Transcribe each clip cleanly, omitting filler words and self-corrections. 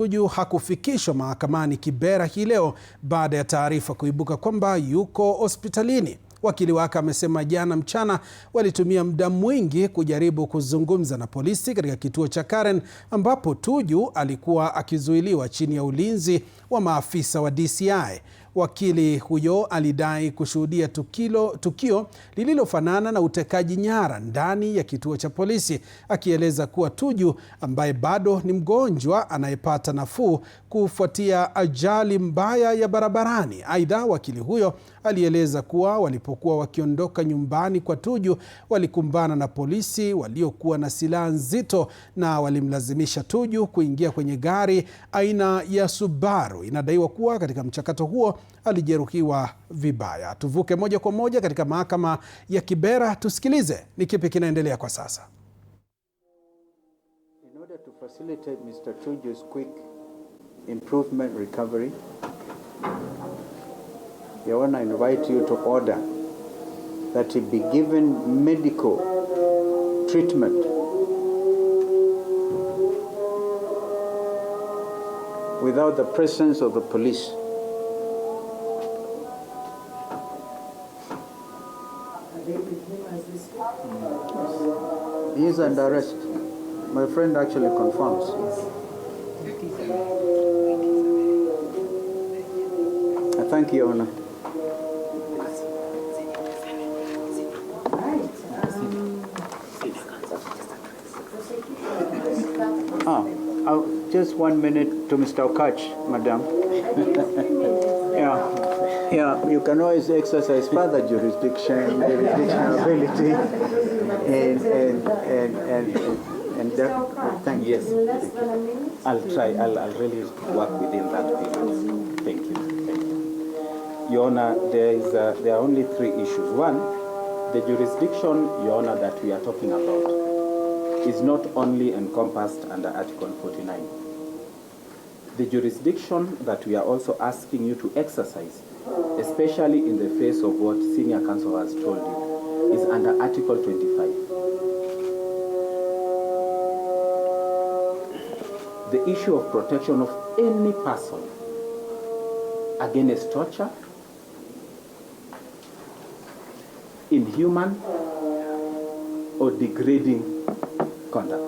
Tuju hakufikishwa mahakamani Kibera hii leo baada ya taarifa kuibuka kwamba yuko hospitalini. Wakili wake amesema jana mchana walitumia muda mwingi kujaribu kuzungumza na polisi katika kituo cha Karen ambapo Tuju alikuwa akizuiliwa chini ya ulinzi wa maafisa wa DCI. Wakili huyo alidai kushuhudia tukio lililofanana na utekaji nyara ndani ya kituo cha polisi, akieleza kuwa Tuju ambaye bado ni mgonjwa anayepata nafuu kufuatia ajali mbaya ya barabarani. Aidha, wakili huyo alieleza kuwa walipokuwa wakiondoka nyumbani kwa Tuju walikumbana na polisi waliokuwa na silaha nzito na walimlazimisha Tuju kuingia kwenye gari aina ya Subaru. Inadaiwa kuwa katika mchakato huo alijeruhiwa vibaya. Tuvuke moja kwa moja katika mahakama ya Kibera tusikilize ni kipi kinaendelea kwa sasa. In order to facilitate Mr. Tuju's quick improvement recovery, I want to invite you to order that he be given medical treatment without the presence of the police. He is under arrest. My friend actually confirms. I thank you, Your Honor. Just 1 minute to Mr. Okach, Madam. Yeah, you can always exercise further jurisdiction ability, and that. Thank you. Yes, I'll try. I'll really work within that period. Thank you. Your Honor, there are only 3 issues. One, the jurisdiction, Your Honor, that we are talking about is not only encompassed under Article 49. The jurisdiction that we are also asking you to exercise, especially in the face of what senior counsel has told you, is under Article 25. The issue of protection of any person against torture, inhuman or degrading conduct.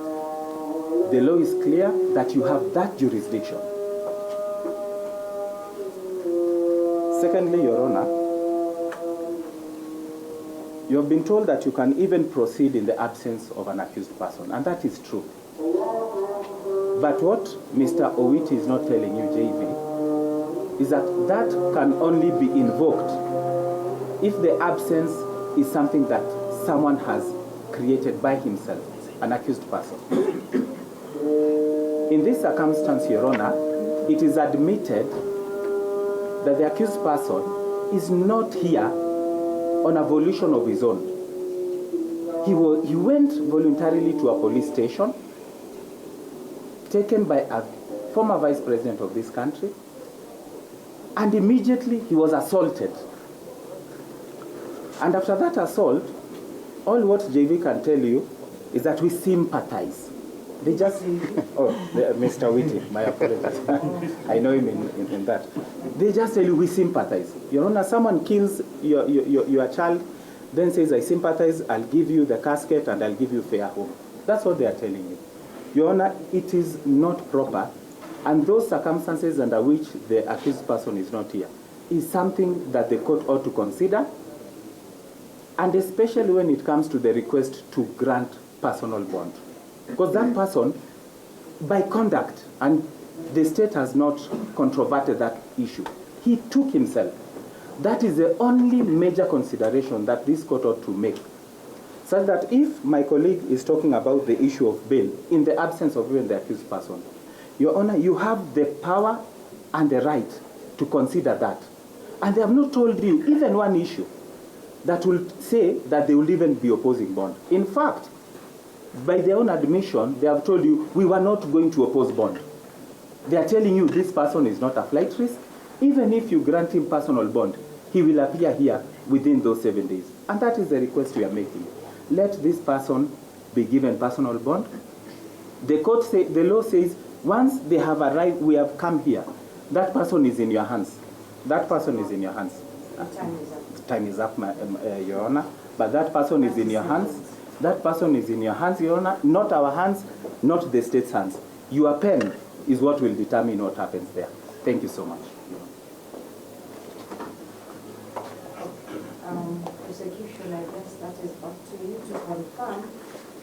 The law is clear that you have that jurisdiction. Secondly, Your Honor, you have been told that you can even proceed in the absence of an accused person, and that is true. But what Mr. Owiti is not telling you, JV, is that that can only be invoked if the absence is something that someone has created by himself, an accused person. In this circumstance, Your Honor, it is admitted that the accused person is not here on a volition of his own. He went voluntarily to a police station, taken by a former vice president of this country, and immediately he was assaulted. And after that assault, all what JV can tell you is that we sympathize. They just, Mr. Witty, my apologies. I know him in that. They just tell you we sympathize. Your Honor, someone kills your child, then says I sympathize, I'll give you the casket and I'll give you fair home. That's what they are telling you. Your Honor, it is not proper, and those circumstances under which the accused person is not here is something that the court ought to consider, and especially when it comes to the request to grant personal bond. Because that person, by conduct, and the state has not controverted that issue, he took himself. That is the only major consideration that this court ought to make. So that if my colleague is talking about the issue of bail, in the absence of even the accused person, Your Honor, you have the power and the right to consider that. And they have not told you even one issue that will say that they will even be opposing bond. In fact, by their own admission, they have told you, we were not going to oppose bond. They are telling you this person is not a flight risk. Even if you grant him personal bond, he will appear here within those 7 days. And that is the request we are making. Let this person be given personal bond. The law says Once they have arrived, we have come here, that person is in your hands. That person is in your hands. Time is up, Your Honor. But that person is in your hands. That person is in your hands, Your Honor. Not our hands, not the state's hands. Your pen is what will determine what happens there. Thank you so much. Prosecution, I guess that is up to you to confirm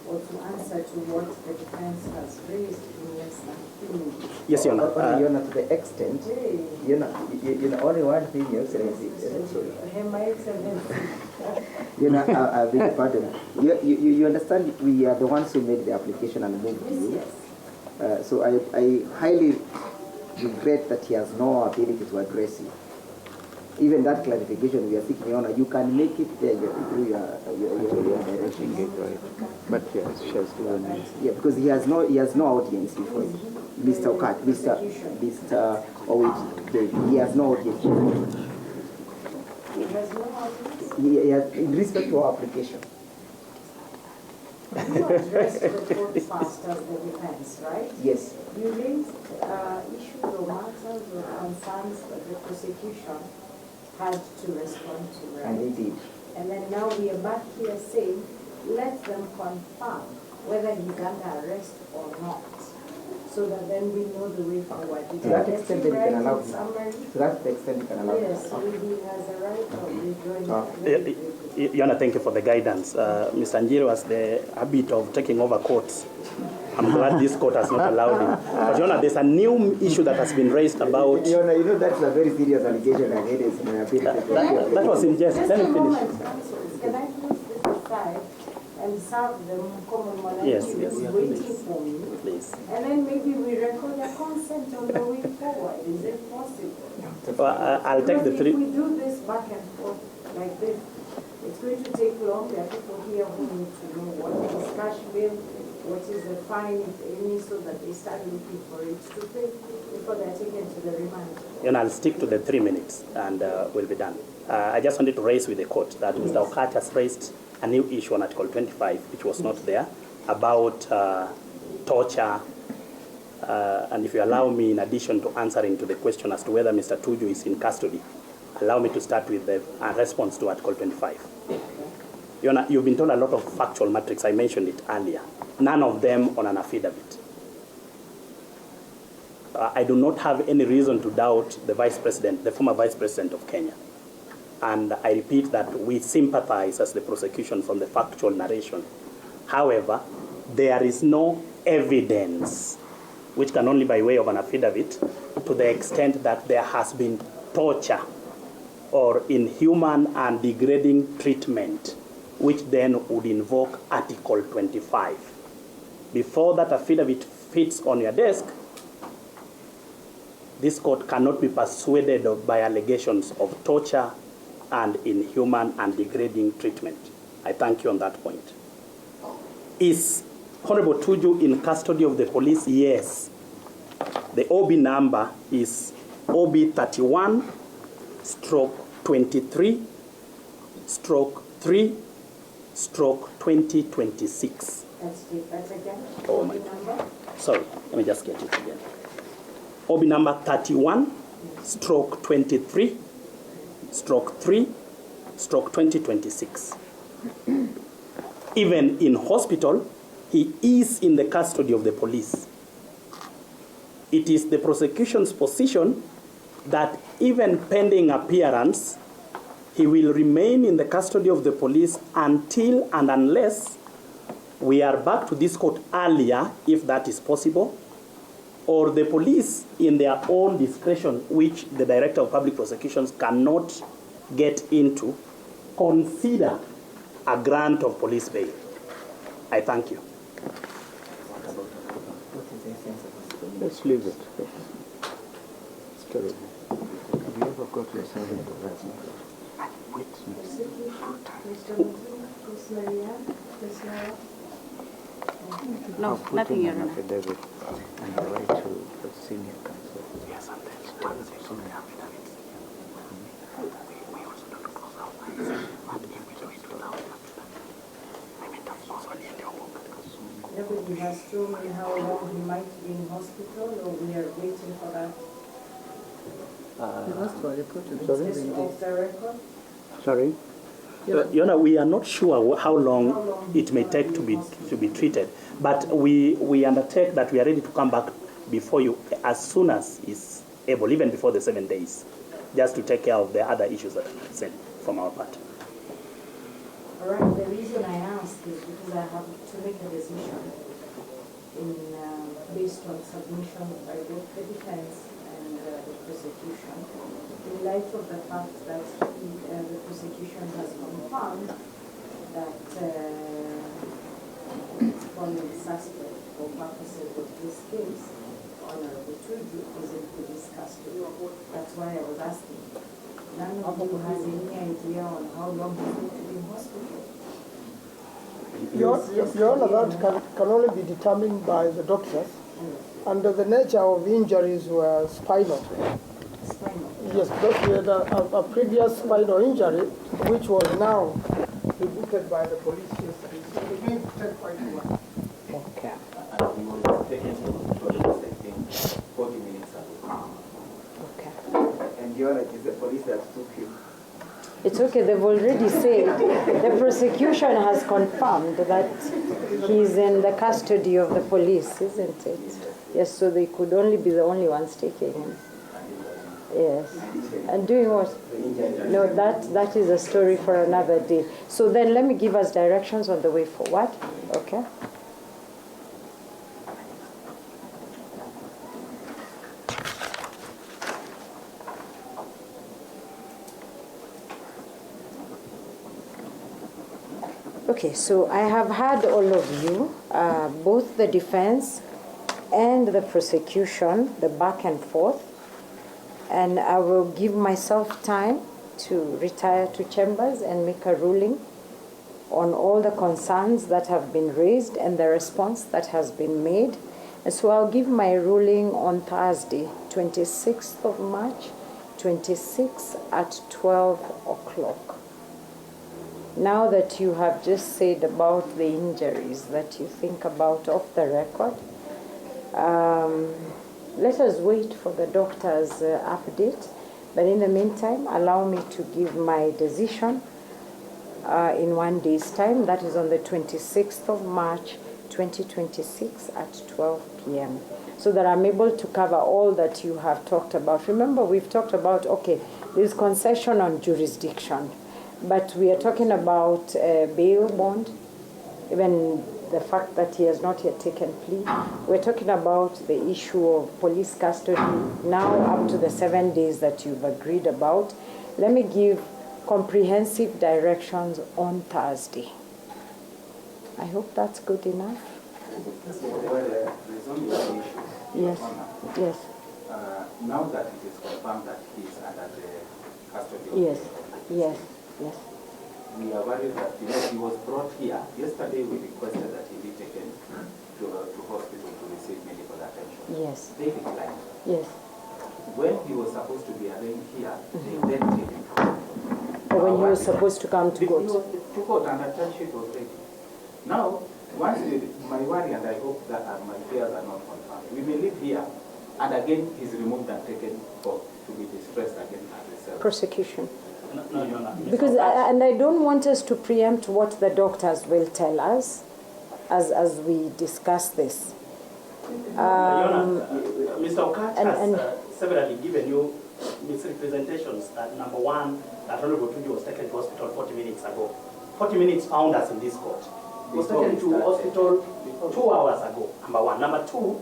or to answer to what the defense has raised in less than 2 minutes. Yes, Your Honor. Your Honor, to the extent, you know, only one thing, Your Excellency. My Excellency. You know, I beg your pardon. You understand, we are the ones who made the application and moved to you. Yes. So I highly regret that he has no ability to address you. Even that clarification we are seeking, Your Honor, you can make it there through your direction. But yes, she has given me. Yeah, because he has no audience before you. Mr. Okat, Mr. Owiti, he has no audience before you. He has no audience? He has, in respect to our application. You addressed the court first as the defense, right? Yes. You raised issues or matters or concerns that the prosecution had to respond to, right? And they did. And then now we are back here saying, let them confirm whether he's under arrest or not, so that then we know the way forward. To that extent, they can allow him. Summary? To that extent, they can allow him. Yes, he has a right of rejoining. Your Honor, thank you for the guidance. Mr. Njiro has the habit of taking over courts. I'm glad this court has not allowed him. But Your Honor, there's a new issue that has been raised about... Your Honor, you know that's a very serious allegation against my ability to... That was in jest. Just Let a me finish. moment, counsel. Can I please this aside and serve the common man Yes, who yes, is yes, waiting please. for me? Please. And then maybe we record a consent on the way forward. Is it possible? Well, I'll take the Because three... if we do this back and forth like this, it's going to take long. There are people here who need to know what is cash bill, what is the fine, if any, so that they start looking for it to pay before they're taken to the remand. And I'll stick to the 3 minutes and we'll be done. I just wanted to raise with the court that Mr. Okat has raised a new issue on Article 25, which was not there, about torture. And if you allow me, in addition to answering to the question as to whether Mr. Tuju is in custody, allow me to start with the response to Article 25. Your Honor, you've been told a lot of factual matrix. I mentioned it earlier. None of them on an affidavit. I do not have any reason to doubt the Vice President, the former Vice President of Kenya. And I repeat that we sympathize as the prosecution from the factual narration. However, there is no evidence, which can only by way of an affidavit, to the extent that there has been torture or inhuman and degrading treatment, which then would invoke Article 25. Before that affidavit fits on your desk, this court cannot be persuaded by allegations of torture and inhuman and degrading treatment. I thank you on that point. Is Honorable Tuju in custody of the police? Yes. The OB number is OB 31/23/3/2026. Let's take that again. Oh my Number? Sorry, let me just get it again. OB number 31/23/3/2026. Even in hospital, he is in the custody of the police. It is the prosecution's position that even pending appearance, he will remain in the custody of the police until and unless we are back to this court earlier, if that is possible, or the police, in their own discretion, which the Director of Public Prosecutions cannot get into, consider a grant of police bail. I thank you. Let's leave it. It's terrible. Have you ever got yourself into that? No, nothing, Your Honor. Affidavit and the right to the senior counsel. Yes, and then on the affidavits. We also don't close our eyes. But if we do it without the affidavit, I mean, that's also a little. Nobody has told me how long he might be be in hospital, or we are waiting for that? Is this off the record? Sorry? We are not sure how long it may take to be treated, but we undertake that we are ready to come back before you as soon as is able, even before the 7 days, just to take care of the other issues that are sent from our part. All right, the reason I ask is because I have to make a decision based on submission by both the defense and the prosecution, in light of the fact that the prosecution has confirmed that following suspect for purposes of this case, Honorable Tuju, is in police custody. That's why I was asking. None of you has any idea on how long he's going to be in hospital. Your Honor, that can only be determined by the doctors. And the nature of injuries were spinal. Yes, because we had a previous spinal injury, which was now rebooted by the police yesterday. So it may take quite a while. Okay. We were taken to hospital, I think, 40 minutes ago. Okay. And Your Honor, it is the police that took you. It's okay, they've already said, the prosecution has confirmed that he's in the custody of the police, isn't it? Yes, so they could only be the only ones taking him. Yes. And doing what? No, that is a story for another day. So then let me give us directions on the way forward. Okay? Okay, so I have had all of you, both the defense and the prosecution, the back and forth, and I will give myself time to retire to chambers and make a ruling on all the concerns that have been raised and the response that has been made. And so I'll give my ruling on Thursday, 26th of March, 26 at 12 o'clock. Now that you have just said about the injuries that you think about off the record, let us wait for the doctor's update. But in the meantime, allow me to give my decision in 1 day's time. That is on the 26th of March, 2026 at 12 p.m. so that I'm able to cover all that you have talked about. Remember, we've talked about, okay, there's concession on jurisdiction. But we are talking about bail bond, even the fact that he has not yet taken plea. We're talking about the issue of police custody now up to the 7 days that you've agreed about. Let me give comprehensive directions on Thursday. I hope that's good enough. Well, there's only one issue. Yes, yes. Now that it is confirmed that he is under the custody of Yes, the police, yes, yes. we are worried that he was brought here. Yesterday we requested that he be taken to hospital to receive medical attention. Yes. They declined. Yes. When he was supposed to be arraigned here, they then take him. Or when he was supposed to come to He court. was to court and a charge sheet was ready. Now, once my worry, and I hope that my fears are not confirmed, we may live here, and again he's removed and taken to be distressed again at the cell. Prosecution. No, Your Honor. Because I don't want us to preempt what the doctors will tell us as we discuss this. Your Honor, Mr. Okat and has severally given you misrepresentations. Number one, that Honorable Tuju was taken to hospital 40 minutes ago. 40 minutes found us in this court. He was taken to hospital 2 hours ago, number one. Number two,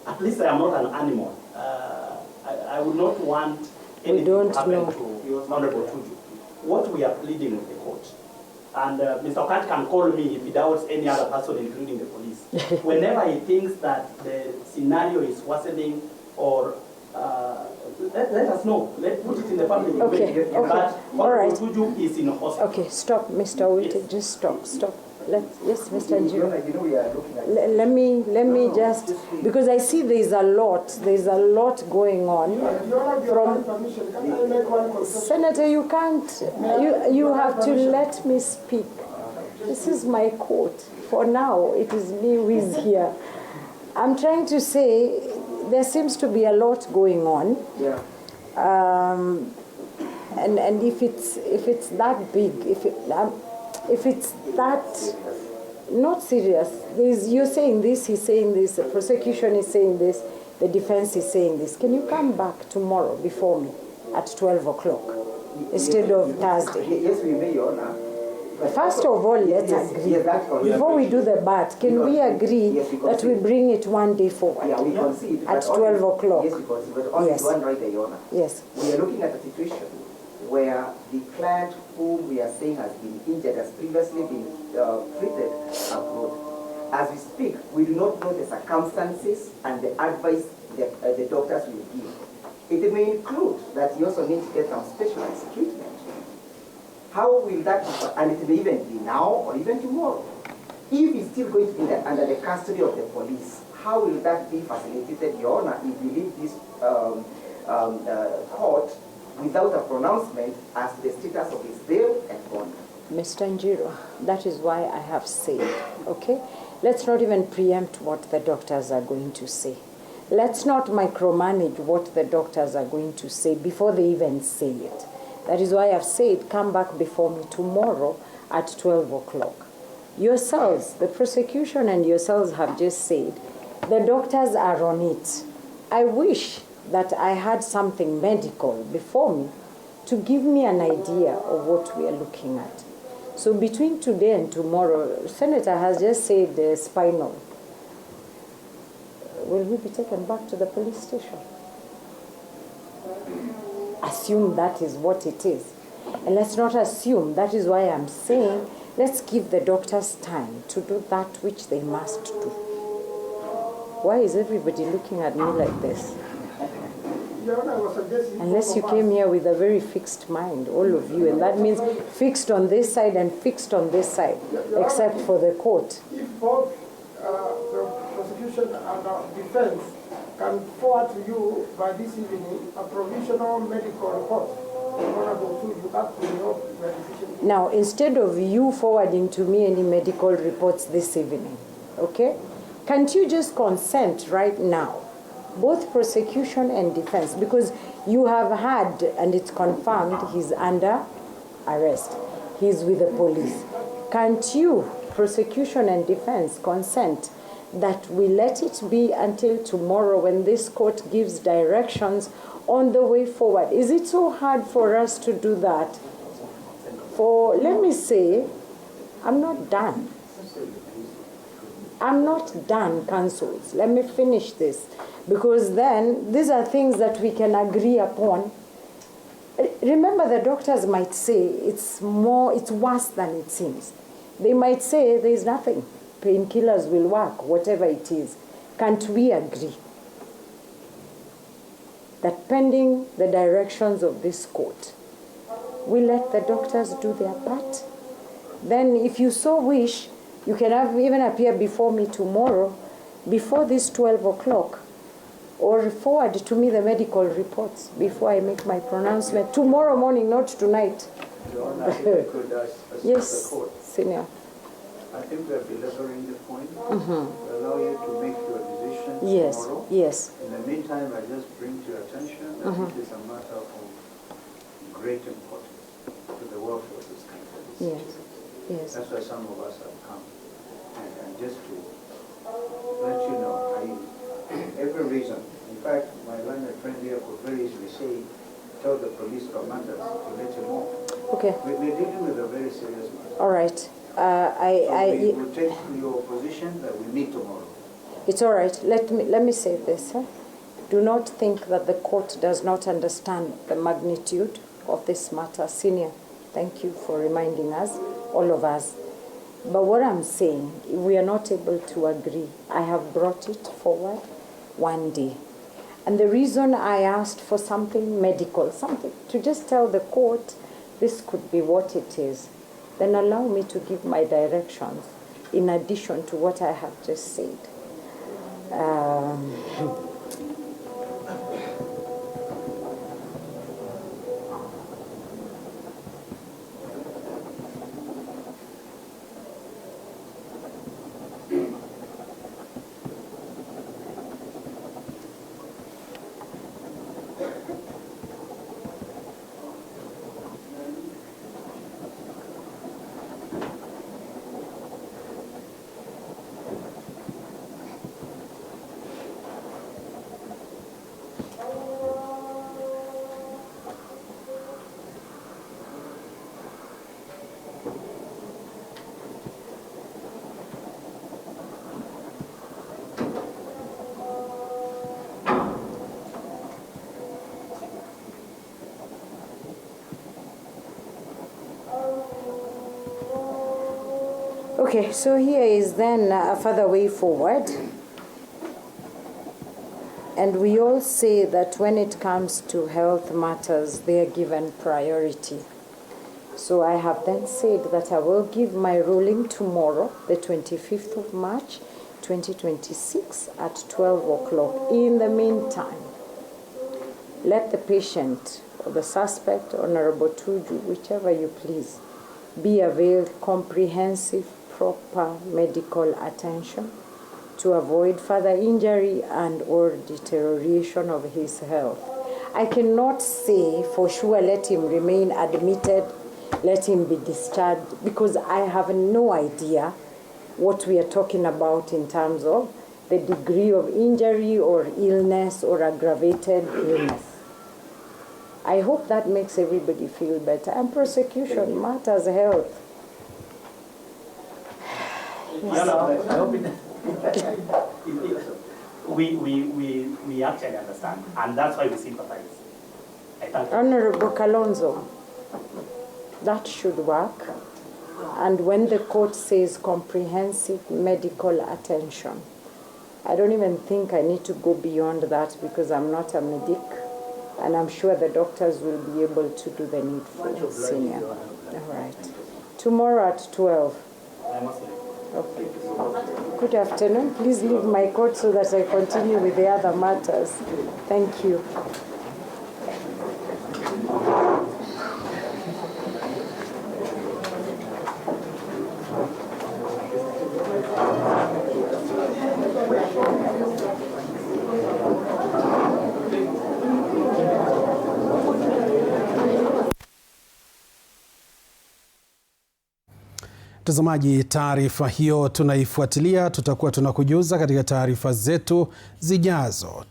at least I am not an animal. I would not want anything to happen to Honorable Tuju. What we are pleading with the court, and Mr. Okat can call me if he doubts any other person, including the police. Whenever he thinks that the scenario is worsening or let us know. Let's put it in the public. Okay, But all right. Tuju is in hospital. Okay, stop, Mr. Witty. Yes. Just stop. Yes, Mr. Njiro. You know we are looking at Let me just, because I see there's a lot going on. From Permission, can I make one concession? Senator, you can't, you have to let me speak. This is my court. For now, it is me who is here. I'm trying to say there seems to be a lot going on. Yeah. And if it's that big, if it's that not serious, you're saying this, he's saying this, the prosecution is saying this, the defense is saying this. Can you come back tomorrow before me at 12 o'clock instead of Thursday? Yes, we may, Your Honor. First of all, let's agree. Before we do the bat, can we agree that we bring it one day forward? Yeah, we concede. At 12 o'clock. Yes, we concede. But only one right there, Your Honor. Yes. We are looking at a situation where the client whom we are saying has been injured has previously been treated abroad. As we speak, we do not know the circumstances and the advice that the doctors will give. It may include that you also need to get some specialized treatment. How will that be? And it may even be now or even tomorrow. If he's still going to be under the custody of the police, how will that be facilitated, Your Honor, if you leave this court without a pronouncement as to the status of his bail and bond? Mr. Njiro, that is why I have said, okay? Let's not even preempt what the doctors are going to say. Let's not micromanage what the doctors are going to say before they even say it. That is why I've said, come back before me tomorrow at 12 o'clock. Yourselves, the prosecution and yourselves have just said, the doctors are on it. I wish that I had something medical before me to give me an idea of what we are looking at. So between today and tomorrow, Senator has just said spinal. Will he be taken back to the police station? Assume that is what it is. And let's not assume. That is why I'm saying, let's give the doctors time to do that which they must do. Why is everybody looking at me like this? Unless you came here with a very fixed mind, all of you, and that means fixed on this side and fixed on this side, except for the court. If both the prosecution and defense can forward to you by this evening a provisional medical report, now, instead of you forwarding to me any medical reports this evening, okay, can't you just consent right now, both prosecution and defense, because you have had, and it's confirmed, he's under arrest. He's with the police. Can't you, prosecution and defense, consent that we let it be until tomorrow when this court gives directions on the way forward? Is it so hard for us to do that? Let me say, I'm not done. I'm not done, counsels. Let me finish this. Because then, these are things that we can agree upon. Remember, the doctors might say it's worse than it seems. They might say there is nothing. Painkillers will work, whatever it is. Can't we agree that pending the directions of this court, we let the doctors do their part? Then if you so wish, you can even appear before me tomorrow, before this 12 o'clock, or forward to me the medical reports before I make my pronouncement. Tomorrow morning, not tonight. Your Honor, if I could yes, the court. Senior. I think we are belaboring the point. We allow you to make your decision tomorrow. Yes. In the meantime, I just bring to your attention that it is a matter of great importance to the welfare of this country. Yes. That's why some of us have come. And just to let you know, every reason. In fact, my learned friend here could very easily say, tell the police commanders to let you know. Okay. We're dealing with a very serious matter. All right. We will take your position that we meet tomorrow. It's all right. Let me say this. Huh? Do not think that the court does not understand the magnitude of this matter. Senior, thank you for reminding us, all of us. But what I'm saying, if we are not able to agree, I have brought it forward one day. And the reason I asked for something medical, something to just tell the court, this could be what it is, then allow me to give my directions in addition to what I have just said. Okay, so here is then a further way forward. And we all say that when it comes to health matters, they are given priority. So I have then said that I will give my ruling tomorrow, the 25th of March, 2026 at 12 o'clock. In the meantime, let the patient or the suspect, Honorable Tuju, whichever you please, be availed comprehensive, proper medical attention to avoid further injury and or deterioration of his health. I cannot say for sure let him remain admitted, let him be discharged, because I have no idea what we are talking about in terms of the degree of injury or illness or aggravated illness. I hope that makes everybody feel better. And prosecution matters health. We actually understand, and that's why we sympathize. Honorable Kalonzo, that should work. And when the court says comprehensive medical attention, I don't even think I need to go beyond that because I'm not a medic, and I'm sure the doctors will be able to do the needful. Senior. All right. Tomorrow at 12. Okay. Good afternoon. Please leave my court so that I continue with the other matters. Thank you. Mtazamaji, taarifa hiyo tunaifuatilia, tutakuwa tunakujuza katika taarifa zetu zijazo.